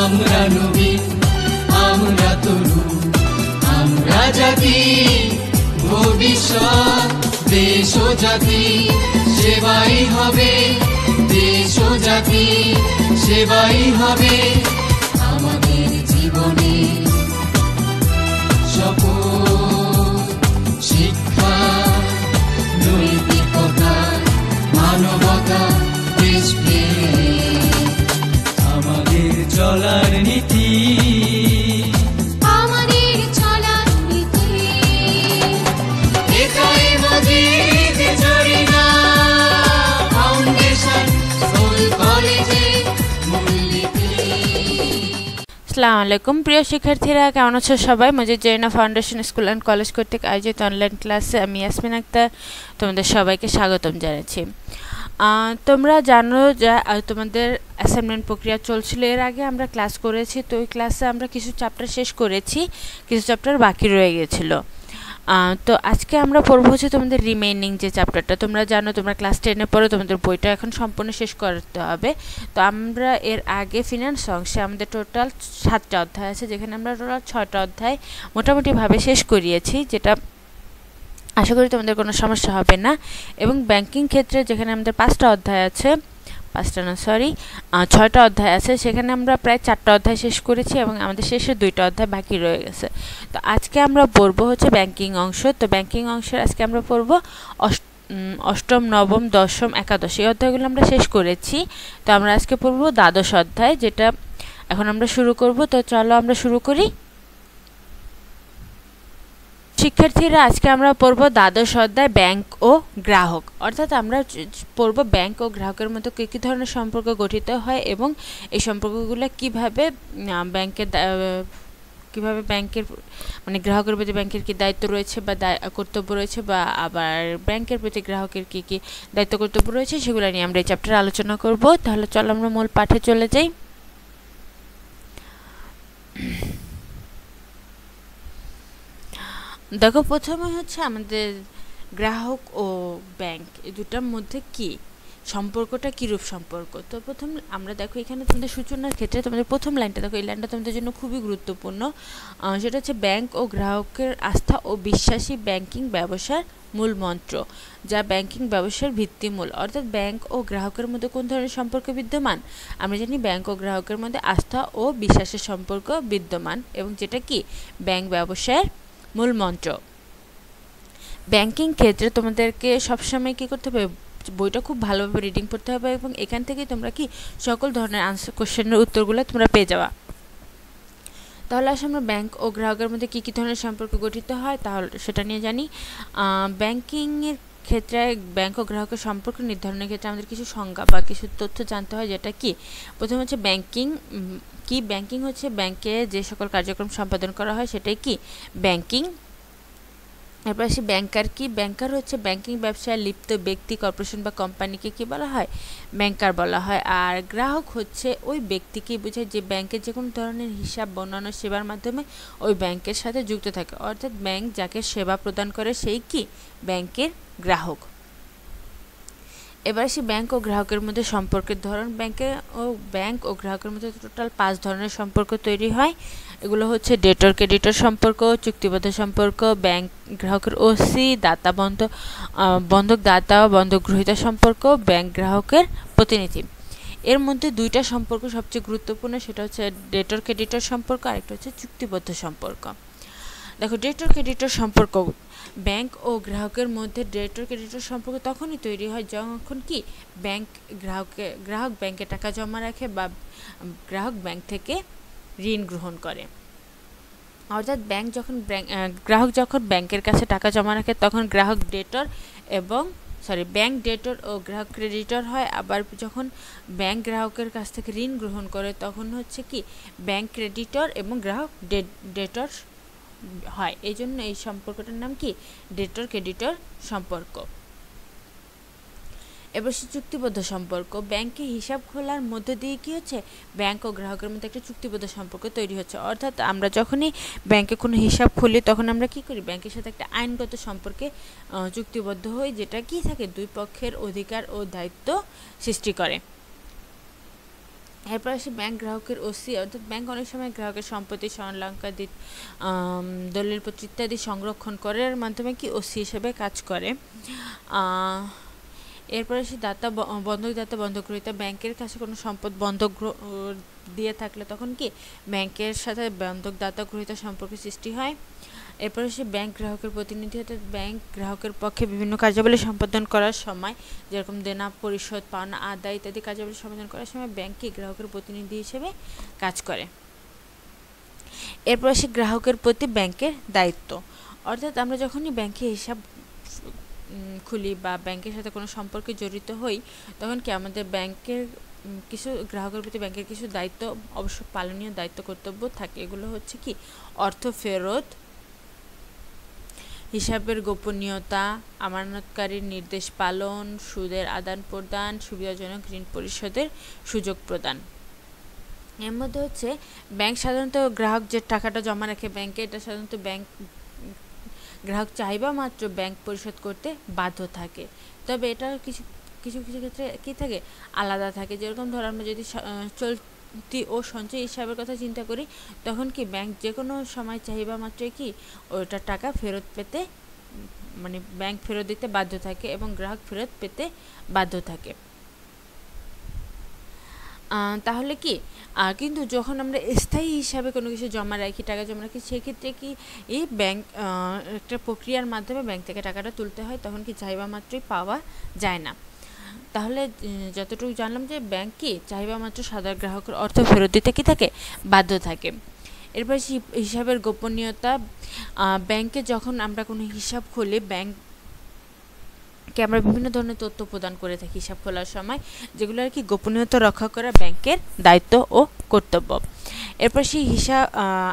আমরা নবীন, আমরা তরুণ, আমরা জাতি ভবিষ্যৎ। দেশ ও জাতি সেবাই হবে, দেশ ও জাতি সেবাই হবে আমাদের জীবনে শপথ। শিক্ষা, নৈতিকতা, মানবতা, দেশপ্রেম আমাদের চলার নীতি, আমাদের চলার নীতি। এটাই মজিদ জরিনা ফাউন্ডেশন স্কুল কলেজে মূলনীতি। আসসালামু আলাইকুম প্রিয় শিক্ষার্থীরা, কেমন আছো সবাই? Majid Jorina foundation school and college কর্তৃক আয়োজিত অনলাইন ক্লাসে আমি ইয়াসমিন আক্তার তোমাদের সবাইকে স্বাগতম জানাচ্ছি। তোমরা জানো যে তোমাদের অ্যাসাইনমেন্ট প্রক্রিয়া চলছিল, এর আগে আমরা ক্লাস করেছি। তো ওই ক্লাসে আমরা কিছু চ্যাপ্টার শেষ করেছি, কিছু চ্যাপ্টার বাকি রয়ে গেছিলো। তো আজকে আমরা পড়বো হচ্ছে তোমাদের রিমেইনিং যে চ্যাপ্টারটা। তোমরা জানো তোমরা ক্লাস 10-এ পড়ো, তোমাদের বইটা এখন সম্পূর্ণ শেষ করতে হবে। তো আমরা এর আগে ফিনান্স অংশে আমাদের টোটাল 7টা অধ্যায় আছে, যেখানে আমরা টোটাল 6টা অধ্যায় মোটামুটিভাবে শেষ করিয়েছি, যেটা আশা করি তোমাদের কোনো সমস্যা হবে না। এবং ব্যাংকিং ক্ষেত্রে যেখানে আমাদের 5টা অধ্যায় আছে, 6টা অধ্যায় আছে, সেখানে আমরা প্রায় 4টা অধ্যায় শেষ করেছি এবং আমাদের শেষের 2টা অধ্যায় বাকি রয়ে গেছে। তো আজকে আমরা পড়বো হচ্ছে ব্যাংকিং অংশ। তো ব্যাংকিং অংশের আজকে আমরা পড়বো অষ্টম, নবম, দশম, একাদশ, এই অধ্যায়গুলো আমরা শেষ করেছি। তো আমরা আজকে পড়বো দ্বাদশ অধ্যায়, যেটা এখন আমরা শুরু করব। তো চলো আমরা শুরু করি। শিক্ষার্থীরা, আজকে আমরা পড়ব দ্বাদশ অধ্যায় ব্যাংক ও গ্রাহক। অর্থাৎ আমরা পড়ব ব্যাংক ও গ্রাহকের মধ্যে কী কী ধরনের সম্পর্ক গঠিত হয় এবং এই সম্পর্কগুলো কীভাবে ব্যাংকের মানে গ্রাহকের প্রতি ব্যাংকের কী দায়িত্ব রয়েছে বা কর্তব্য রয়েছে, বা আবার ব্যাংকের প্রতি গ্রাহকের কী কী দায়িত্ব কর্তব্য রয়েছে, সেগুলো নিয়ে আমরা এই চ্যাপ্টারে আলোচনা করব। তাহলে চলো আমরা মূল পাঠে চলে যাই। দেখো, প্রথমে হচ্ছে আমাদের গ্রাহক ও ব্যাংক, এই দুটার মধ্যে কি সম্পর্কটা, কীরূপ সম্পর্ক। তো প্রথম আমরা দেখো এখানে তোমাদের সূচনার ক্ষেত্রে তোমাদের প্রথম লাইনটা দেখো, এই লাইনটা তোমাদের জন্য খুবই গুরুত্বপূর্ণ। সেটা হচ্ছে ব্যাংক ও গ্রাহকের আস্থা ও বিশ্বাসী ব্যাংকিং ব্যবসার মূল মন্ত্র, যা ব্যাংকিং ব্যবসার ভিত্তিমূল। অর্থাৎ ব্যাংক ও গ্রাহকের মধ্যে কোন ধরনের সম্পর্ক বিদ্যমান? আমরা জানি ব্যাংক ও গ্রাহকের মধ্যে আস্থা ও বিশ্বাসের সম্পর্ক বিদ্যমান, এবং যেটা কি ব্যাংক ব্যবসায়ের মূল মন্ত্র। ব্যাংকিং ক্ষেত্রে তোমাদেরকে সবসময় কী করতে হবে? বইটা খুব ভালোভাবে রিডিং করতে হবে, এবং এখান থেকে তোমরা কি সকল ধরনের কোশ্চেনের উত্তরগুলো তোমরা পেয়ে যাওয়া। তাহলে আসলে আমরা ব্যাংক ও গ্রাহকের মধ্যে কী কী ধরনের সম্পর্ক গঠিত হয় তাহলে সেটা নিয়ে জানি। ব্যাংকিংয়ের ক্ষেত্রে ব্যাংক ও গ্রাহকের সম্পর্ক নির্ধারণের ক্ষেত্রে আমাদের কিছু সংজ্ঞা বা কিছু তথ্য জানতে হয়, যেটা কি প্রথম হচ্ছে ব্যাংকিং কি। ব্যাংকিং হচ্ছে ব্যাংকে যে সকল কার্যক্রম সম্পাদন করা হয় সেটাই কি ব্যাংকিং। এরপর আসি ব্যাংকার কি। ব্যাংকার হচ্ছে ব্যাংকিং ব্যবসায় লিপ্ত ব্যক্তি, কর্পোরেশন বা কোম্পানিকে কি বলা হয়? ব্যাংকার বলা হয়। আর গ্রাহক হচ্ছে ওই ব্যক্তিকেই বোঝায় যে ব্যাংকের যে কোনো ধরনের হিসাব বা অন্যান্য সেবার মাধ্যমে ওই ব্যাংকের সাথে যুক্ত থাকে। অর্থাৎ ব্যাংক যাকে সেবা প্রদান করে সেই কি ব্যাংকের গ্রাহক। এবার আসি ব্যাংক ও গ্রাহকের মধ্যে সম্পর্কের ধরন। ব্যাংক ও গ্রাহকের মধ্যে টোটাল 5 ধরনের সম্পর্ক তৈরি হয়। এগুলো হচ্ছে ডেটর ক্রেডিটর সম্পর্ক, চুক্তিবদ্ধ সম্পর্ক, ব্যাংক গ্রাহকের ওসি, বন্ধক দাতা ও বন্ধক গ্রহীতা সম্পর্ক, ব্যাংক গ্রাহকের প্রতিনিধি। এর মধ্যে 2টা সম্পর্ক সবচেয়ে গুরুত্বপূর্ণ, সেটা হচ্ছে ডেটর ক্রেডিটর সম্পর্ক, আরেকটা হচ্ছে চুক্তিবদ্ধ সম্পর্ক। দেখো, ডেটর ক্রেডিটর সম্পর্ক ব্যাংক ও গ্রাহকের মধ্যে ডেটর ক্রেডিটর সম্পর্ক তখনই তৈরি হয় যখন কি গ্রাহক ব্যাংকে টাকা জমা রাখে বা গ্রাহক ব্যাংক থেকে ঋণ গ্রহণ করে। অর্থাৎ গ্রাহক যখন ব্যাংকের কাছে টাকা জমা রাখে তখন ব্যাংক ডেটর ও গ্রাহক ক্রেডিটর হয়। আবার যখন ব্যাংক গ্রাহকের কাছ থেকে ঋণ গ্রহণ করে তখন হচ্ছে কি ব্যাংক ক্রেডিটর এবং গ্রাহক ডেটর হয়। এই জন্য এই সম্পর্কটার নাম কি ডেটর ক্রেডিটর সম্পর্ক। এবার সে চুক্তিবদ্ধ সম্পর্ক। ব্যাংকে হিসাব খোলার মধ্য দিয়ে কি হচ্ছে ব্যাংক ও গ্রাহকের মধ্যে একটা চুক্তিবদ্ধ সম্পর্ক তৈরি হচ্ছে। অর্থাৎ আমরা যখনই ব্যাংকে কোনো হিসাব খুলি তখন আমরা কি করি, ব্যাংকের সাথে একটা আইনগত সম্পর্কে চুক্তিবদ্ধ হই, যেটা কি থাকে দুই পক্ষের অধিকার ও দায়িত্ব সৃষ্টি করে। এরপর আসি ব্যাংক গ্রাহকের ওসি, অর্থাৎ ব্যাংক অনেক সময় গ্রাহকের সম্পত্তি, স্বর্ণালংকার, দলিলপত্র ইত্যাদি সংরক্ষণ করার মাধ্যমে কি ওসি হিসেবে কাজ করে। এরপর আসি বন্ধকদাতা, বন্ধকগ্রহীতা। ব্যাংকের কাছে কোনো সম্পদ বন্ধক দিয়ে থাকলে তখন কি ব্যাংকের সাথে বন্ধকদাতা গ্রহীতা সম্পর্ক সৃষ্টি হয়। এরপর আসি ব্যাংক গ্রাহকের প্রতিনিধি, অর্থাৎ ব্যাংক গ্রাহকের পক্ষে বিভিন্ন কার্যাবলী সম্পাদন করার সময়, যেরকম দেনা পরিশোধ, পাওনা আদায় ইত্যাদি কার্যাবলী সম্পাদন করার সময় ব্যাংক কি গ্রাহকের প্রতিনিধি হিসেবে কাজ করে। এরপর আসি গ্রাহকের প্রতি ব্যাংকের দায়িত্ব, অর্থাৎ আমরা যখনই ব্যাংকে হিসাব খুলি বা ব্যাংকের সাথে কোনো সম্পর্কে জড়িত হই, তখন কি আমাদের ব্যাংকের কিছু গ্রাহকের প্রতি ব্যাংকের কিছু দায়িত্ব, অবশ্য পালনীয় দায়িত্ব কর্তব্য থাকে। এগুলো হচ্ছে কি অর্থ ফেরত, হিসাবের গোপনীয়তা, আমানতকারীর নির্দেশ পালন, সুদের আদান প্রদান, সুবিধাজনক ঋণ পরিশোধের সুযোগ প্রদান। এর মধ্যে হচ্ছে ব্যাংক সাধারণত গ্রাহক যে টাকাটা জমা রাখে ব্যাংকে, এটা সাধারণত ব্যাংক গ্রাহক চাইবা মাত্র ব্যাংক পরিশোধ করতে বাধ্য থাকে। তবে এটা কিছু কিছু কিছু ক্ষেত্রে কী থাকে, আলাদা থাকে। যেরকম ধর আমরা যদি চলতি ও সঞ্চয় হিসাবের কথা চিন্তা করি, তখন কি ব্যাংক যে কোনো সময় চাহিবা মাত্রই কি ওটার টাকা ফেরত পেতে, মানে ব্যাংক ফেরত দিতে বাধ্য থাকে এবং গ্রাহক ফেরত পেতে বাধ্য থাকে। তাহলে কি কিন্তু যখন আমরা স্থায়ী হিসাবে কোনো কিছু জমা রাখি, টাকা জমা রাখি, সেক্ষেত্রে কি এই ব্যাংক একটা প্রক্রিয়ার মাধ্যমে ব্যাংক থেকে টাকাটা তুলতে হয়, তখন কি চাহিবা মাত্রই পাওয়া যায় না। তাহলে যতটুকু জানলাম যে ব্যাংক কি চাহিবা মাত্র সাধারণ গ্রাহকের অর্থ ফেরত দিতে কি থাকে, বাধ্য থাকে। এরপর হিসাবের গোপনীয়তা, ব্যাংকে যখন আমরা কোনো হিসাব খুলি, ব্যাংককে আমরা বিভিন্ন ধরনের তথ্য প্রদান করে থাকি হিসাব খোলার সময়, যেগুলো আর কি গোপনীয়তা রক্ষা করা ব্যাংকের দায়িত্ব ও কর্তব্য। এরপর সেই হিসাব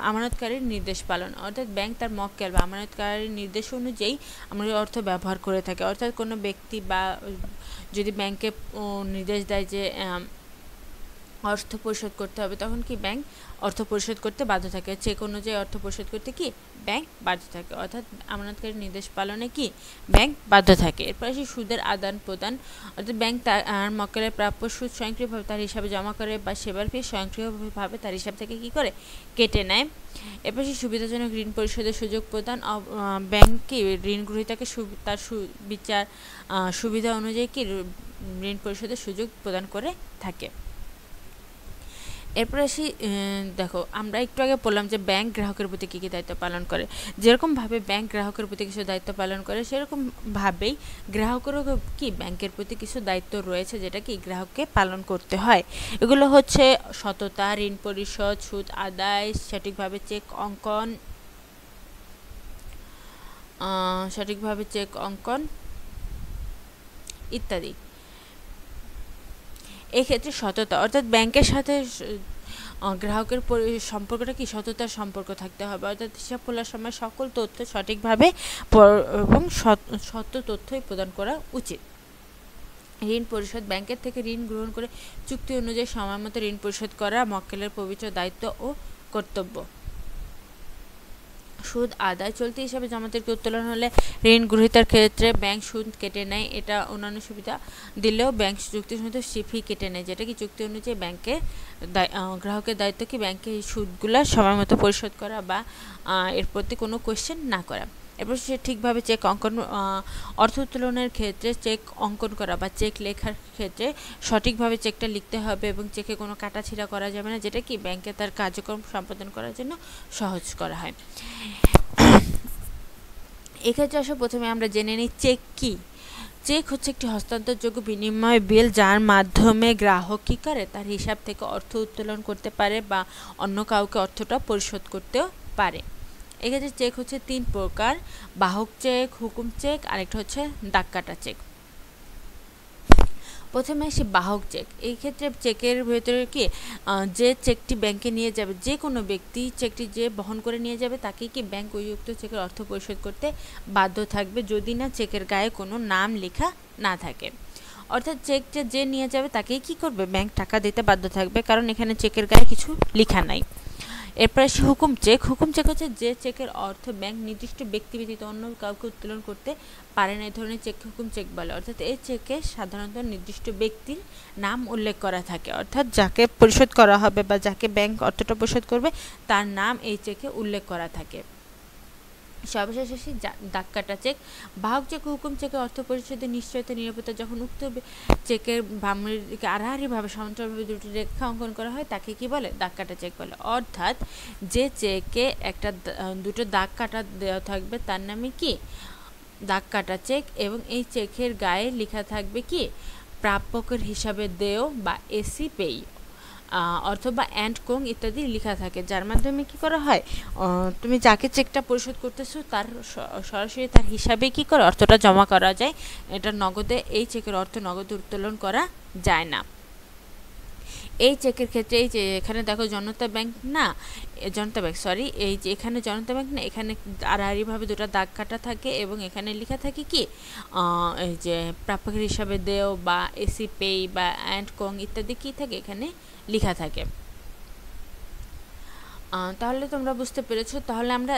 আমানতকারীর নির্দেশ পালন, অর্থাৎ ব্যাংক তার মক্কেল বা আমানতকারীর নির্দেশ অনুযায়ী আমরা অর্থ ব্যবহার করে থাকি। অর্থাৎ কোনো ব্যক্তি বা যদি ব্যাংকে নির্দেশ দেয় যে অর্থ পরিশোধ করতে হবে, তখন কি ব্যাংক অর্থ পরিশোধ করতে বাধ্য থাকে। চেক অনুযায়ী অর্থ পরিশোধ করতে কি ব্যাংক বাধ্য থাকে, অর্থাৎ আমানতকারীর নির্দেশ পালনে কি ব্যাংক বাধ্য থাকে। এরপর আসি সুদের আদান প্রদান, অর্থাৎ ব্যাংক তার মক্কেলের প্রাপ্য সুদ স্বয়ংক্রিয়ভাবে তার হিসাবে জমা করে বা সেবার ফি স্বয়ংক্রিয়ভাবে তার হিসাব থেকে কি করে কেটে নেয়। এরপর সেই সুবিধাজনক ঋণ পরিশোধের সুযোগ প্রদান, ব্যাংক কি ঋণ গ্রহীতাকে তার বিচার সুবিধা অনুযায়ী কি ঋণ পরিশোধের সুযোগ প্রদান করে থাকে। এরপর আসি, দেখো আমরা একটু আগে বললাম যে ব্যাংক গ্রাহকের প্রতি কী কী দায়িত্ব পালন করে। যেরকমভাবে ব্যাংক গ্রাহকের প্রতি কিছু দায়িত্ব পালন করে, সেরকমভাবেই গ্রাহকেরও কি ব্যাংকের প্রতি কিছু দায়িত্ব রয়েছে, যেটা কি গ্রাহককে পালন করতে হয়। এগুলো হচ্ছে সততা, ঋণ পরিশোধ, সুদ আদায়, সঠিকভাবে চেক অঙ্কন ইত্যাদি। এক্ষেত্রে সততা, অর্থাৎ ব্যাংকের সাথে গ্রাহকের সম্পর্কটা কি সততার সম্পর্ক থাকতে হবে, অর্থাৎ হিসাব খোলার সময় সকল তথ্য সঠিকভাবে এবং সত্য তথ্যই প্রদান করা উচিত। ঋণ পরিশোধ, ব্যাংকের থেকে ঋণ গ্রহণ করে চুক্তি অনুযায়ী সময় মতো ঋণ পরিশোধ করা মক্কেলের পবিত্র দায়িত্ব ও কর্তব্য। সুদ আদায়, চলতি হিসাবে জমাতির উত্তোলন হলে ঋণ গ্রহীতার ক্ষেত্রে ব্যাংক সুদ কেটে নেয়। এটা অন্যান্য সুবিধা দিলেও ব্যাংক চুক্তির মধ্যে ফি কেটে নেয়, যেটা কি চুক্তি অনুযায়ী ব্যাংকের গ্রাহকের দায়িত্ব কি ব্যাংকে এই সুদগুলো সময় মতো পরিশোধ করা বা এর প্রতি কোনো কোয়েশ্চেন না করা। এরপর সে ঠিকভাবে চেক অঙ্কন, অর্থ উত্তোলনের ক্ষেত্রে চেক অঙ্কন করা বা চেক লেখার ক্ষেত্রে সঠিকভাবে চেকটা লিখতে হবে এবং চেকে কোনো কাটাছিঁড়া করা যাবে না, যেটা কি ব্যাংকে তার কার্যক্রম সম্পাদন করার জন্য সহজ করা হয়। এক্ষেত্রে আসলে প্রথমে আমরা জেনে নিই চেক কি। চেক হচ্ছে একটি হস্তান্তরযোগ্য বিনিময় বিল, যার মাধ্যমে গ্রাহক কী করে তার হিসাব থেকে অর্থ উত্তোলন করতে পারে বা অন্য কাউকে অর্থটা পরিশোধ করতেও পারে। এক্ষেত্রে চেক হচ্ছে 3 প্রকার: বাহক চেক, হুকুম চেক, আরেকটা হচ্ছে দাগ কাটা চেক। প্রথমে আসি বাহক চেক। এই ক্ষেত্রে চেকের ভেতরে কি যে চেকটি ব্যাংকে নিয়ে যাবে, যে কোনো ব্যক্তি চেকটি যে বহন করে নিয়ে যাবে তাকে কি ব্যাংক উক্ত চেকের অর্থ পরিশোধ করতে বাধ্য থাকবে, যদি না চেকের গায়ে কোনো নাম লেখা না থাকে। অর্থাৎ চেকটা যে নিয়ে যাবে তাকেই কি করবে ব্যাংক টাকা দিতে বাধ্য থাকবে, কারণ এখানে চেকের গায়ে কিছু লেখা নাই। এরপর আসি হুকুম চেক। হুকুম চেক হচ্ছে যে চেকের অর্থ ব্যাংক নির্দিষ্ট ব্যক্তি ব্যতীত অন্য কাউকে উত্তোলন করতে পারে না, এই ধরনের চেক হুকুম চেক বলে। অর্থাৎ এই চেকে সাধারণত নির্দিষ্ট ব্যক্তির নাম উল্লেখ করা থাকে, অর্থাৎ যাকে পরিশোধ করা হবে বা যাকে ব্যাংক অর্থটা পরিশোধ করবে তার নাম এই চেকে উল্লেখ করা থাকে। সর্বশেষ আসি দাগ কাটা চেক। বাহক চেক ও হুকুম চেকের অর্থ পরিশোধের নিশ্চয়তা নিরাপত্তা যখন উক্ত চেকের বামের দিকে আড়াআড়িভাবে সমান্তরালভাবে দুটি রেখা অঙ্কন করা হয় তাকে কি বলে? দাগ কাটা চেক বলে। অর্থাৎ যে চেকে একটা দুটো দাগ কাটা দেওয়া থাকবে তার নামে কি? দাগ কাটা চেক। এবং এই চেকের গায়ে লেখা থাকবে কি? প্রাপকের হিসাবে দেয় বা এসি পেই অথবা অ্যান্ড কোং ইত্যাদি লেখা থাকে, যার মাধ্যমে কি করা হয়? তুমি যাকে চেকটা পরিশোধ করতেছো তার সরাসরি তার হিসাবে কি করে অর্থটা জমা করা যায়। এটা নগদে, এই চেকের অর্থ নগদে উত্তোলন করা যায় না। এই চেকের ক্ষেত্রে এই যে এখানে দেখো জনতা ব্যাংক না, জনতা ব্যাংক সরি, এই যে এখানে জনতা ব্যাংক না, এখানে আড়াআড়িভাবে দুটো দাগ কাটা থাকে এবং এখানে লেখা থাকে কি? এই যে প্রাপকের হিসাবে দেও বা এসি পেই বা অ্যান্ড কোং ইত্যাদি কি থাকে এখানে লেখা থাকে। তাহলে তোমরা বুঝতে পেরেছো। তাহলে আমরা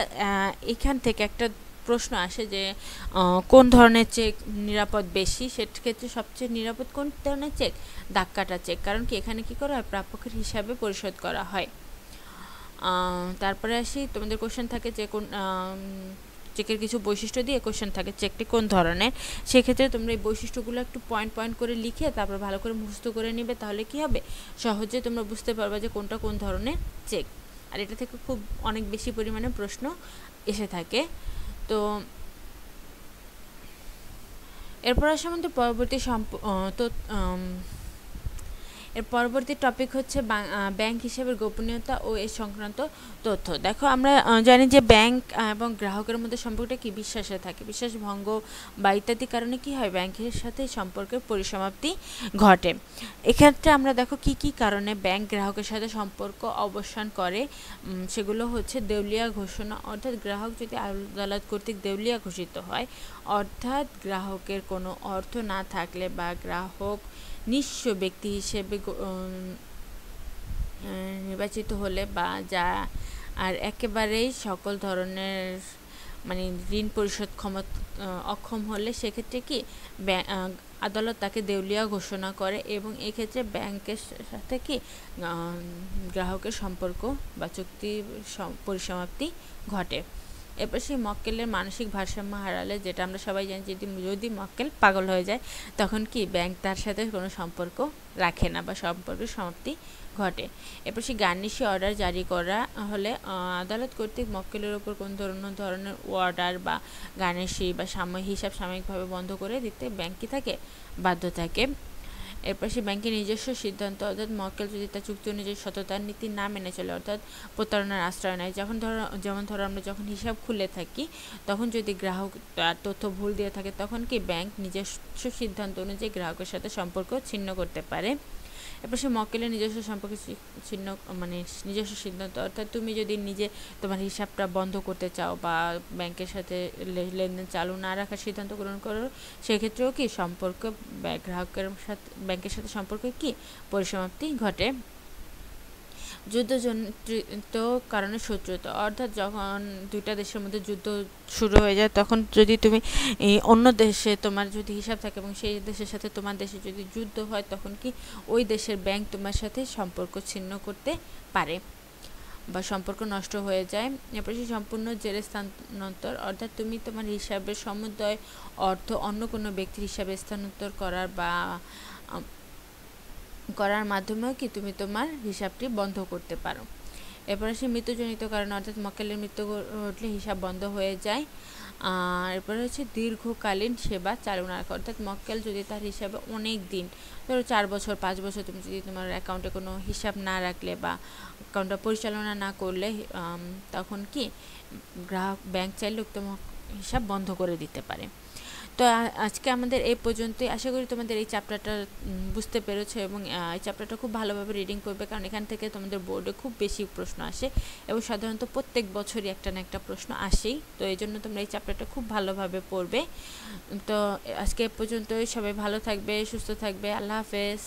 এখান থেকে একটা প্রশ্ন আসে যে কোন ধরনের চেক নিরাপদ বেশি, সেক্ষেত্রে সবচেয়ে নিরাপদ কোন ধরনের চেক? দাগ কাটা চেক। কারণ কি এখানে কি করা হয়? প্রাপকের হিসাবে পরিশোধ করা হয়। তারপরে আসি, তোমাদের কোশ্চেন থাকে যে কোন চেকের কিছু বৈশিষ্ট্য দিয়ে কোশ্চেন থাকে চেকটি কোন ধরনের। সেক্ষেত্রে তোমরা এই বৈশিষ্ট্যগুলো একটু পয়েন্ট পয়েন্ট করে লিখে তারপর ভালো করে মুখস্থ করে নিবে, তাহলে কি হবে? সহজে তোমরা বুঝতে পারবে যে কোনটা কোন ধরনের চেক। আর এটা থেকে খুব অনেক বেশি পরিমাণে প্রশ্ন এসে থাকে। তো এরপর আসে আমাদের এর পরবর্তী টপিক হচ্ছে ব্যাংক হিসাবের গোপনীয়তা ও এর সংক্রান্ত তথ্য। দেখো আমরা জানি যে ব্যাংক এবং গ্রাহকের মধ্যে সম্পর্কটা কি? বিশ্বাসে থাকে। বিশ্বাস ভঙ্গ বা ইত্যাদি কারণে কি হয়? ব্যাংকের সাথে সম্পর্কের পরিসমাপ্তি ঘটে। এক্ষেত্রে আমরা দেখো কি কি কারণে ব্যাংক গ্রাহকের সাথে সম্পর্ক অবসান করে। সেগুলো হচ্ছে দেউলিয়া ঘোষণা, অর্থাৎ গ্রাহক যদি আদালত কর্তৃক দেউলিয়া ঘোষিত হয়, অর্থাৎ গ্রাহকের কোনো অর্থ না থাকলে বা গ্রাহক নিঃস্ব ব্যক্তি হিসেবে নির্বাচিত হলে বা যা আর একেবারেই সকল ধরনের মানে ঋণ পরিশোধ অক্ষম হলে সেক্ষেত্রে কি আদালত তাকে দেউলিয়া ঘোষণা করে এবং এক্ষেত্রে ব্যাংকের সাথে কি গ্রাহকের সম্পর্ক বা চুক্তি পরিসমাপ্তি ঘটে। এরপর সেই মক্কেলের মানসিক ভারসাম্য হারালে, যেটা আমরা সবাই জানি, যদি মক্কেল পাগল হয়ে যায় তখন কি ব্যাংক তার সাথে কোনো সম্পর্ক রাখে না বা সম্পর্কের সমাপ্তি ঘটে। এরপর সেই গার্নিশি অর্ডার জারি করা হলে আদালত কর্তৃক মক্কেলের ওপর কোন ধরনের অর্ডার বা গার্নিশি বা হিসাব সাময়িকভাবে বন্ধ করে দিতে ব্যাংক কি থাকে? বাধ্য থাকে। এরপর সে ব্যাংকের নিজস্ব সিদ্ধান্ত, অর্থাৎ মক্কেল যদি তার চুক্তি অনুযায়ী সততার নীতি না মেনে চলে, অর্থাৎ প্রতারণার আশ্রয় নেয়। যেমন ধরো আমরা যখন হিসাব খুলে থাকি তখন যদি গ্রাহক তার তথ্য ভুল দিয়ে থাকে তখন কি ব্যাংক নিজস্ব সিদ্ধান্ত অনুযায়ী গ্রাহকের সাথে সম্পর্ক ছিন্ন করতে পারে। এরপর সে মক্কেলের নিজস্ব সম্পর্ক ছিন্ন মানে নিজস্ব সিদ্ধান্ত, অর্থাৎ তুমি যদি নিজে তোমার হিসাবটা বন্ধ করতে চাও বা ব্যাংকের সাথে লেনদেন চালু না রাখার সিদ্ধান্ত গ্রহণ করো, সেক্ষেত্রেও কি সম্পর্ক গ্রাহকের সাথে ব্যাংকের সাথে সম্পর্ক কি পরিসমাপ্তি ঘটে। যুদ্ধজনিত কারণে শত্রুতা, অর্থাৎ যখন দুইটা দেশের মধ্যে যুদ্ধ শুরু হয়ে যায় তখন যদি তুমি অন্য দেশে তোমার যদি হিসাব থাকে এবং সেই দেশের সাথে তোমার দেশে যদি যুদ্ধ হয় তখন কি ওই দেশের ব্যাংক তোমার সাথে সম্পর্ক ছিন্ন করতে পারে বা সম্পর্ক নষ্ট হয়ে যায়। এরপর সেই সম্পূর্ণ জেরে স্থানান্তর, অর্থাৎ তুমি তোমার হিসাবের সমুদয় অর্থ অন্য কোনো ব্যক্তির হিসাবে স্থানান্তর করার মাধ্যমেও কি তুমি তোমার হিসাবটি বন্ধ করতে পারো। এরপরে সে মৃত্যুজনিত কারণে, অর্থাৎ মক্কেলের মৃত্যু ঘটলে হিসাব বন্ধ হয়ে যায়। এরপরে হচ্ছে দীর্ঘকালীন সেবা চালু না রাখা, অর্থাৎ মক্কেল যদি তার হিসাবে অনেক দিন, ধরো 4 বছর 5 বছর তুমি যদি তোমার অ্যাকাউন্টে কোনো হিসাব না রাখলে বা অ্যাকাউন্টটা পরিচালনা না করলে তখন কি ব্যাংক চাইলে উক্ত হিসাব বন্ধ করে দিতে পারে। তো আজকে আমাদের এই পর্যন্তই। আশা করি তোমাদের এই চ্যাপ্টারটা বুঝতে পেরেছো এবং এই চ্যাপ্টারটা খুব ভালোভাবে রিডিং করবে, কারণ এখান থেকে তোমাদের বোর্ডে খুব বেশি প্রশ্ন আসে এবং সাধারণত প্রত্যেক বছরই একটা না একটা প্রশ্ন আসেই। তো এই জন্য তোমরা এই চ্যাপ্টারটা খুব ভালোভাবে পড়বে। তো আজকে এ পর্যন্তই। সবাই ভালো থাকবে, সুস্থ থাকবে। আল্লাহ হাফেজ।